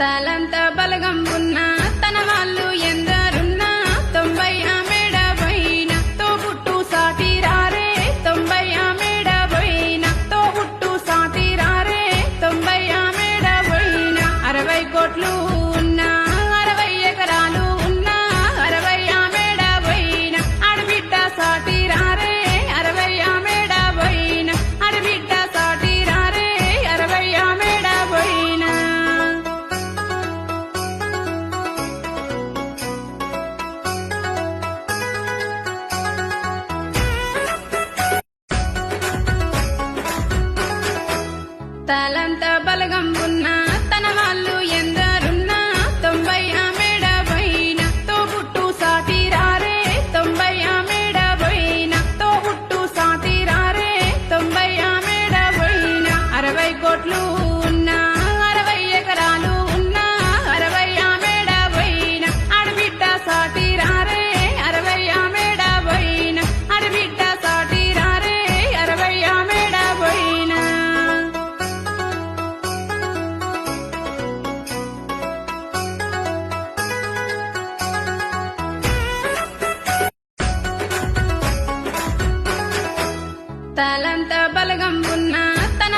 తలంత బలగం ఉన్న తన వాళ్ళు ఎందరున్నా 90 మేడ పోయిన తోబుట్టు సాటిరారే 90 మేడ పోయిన తోబుట్టు సాటిరారే 90 మేడ పోయిన 60 కోట్లు ఉన్న 60 ఎకరాలు ఉన్న 60 మేడ పోయిన ఆడబిడ్డ సాటిరారే 60 మేడ పోయిన ఆడబిడ్డ సాటిరారే 60 మేడ పోయిన తలంత బలగం ఉన్న తన వాళ్ళు ఎందరు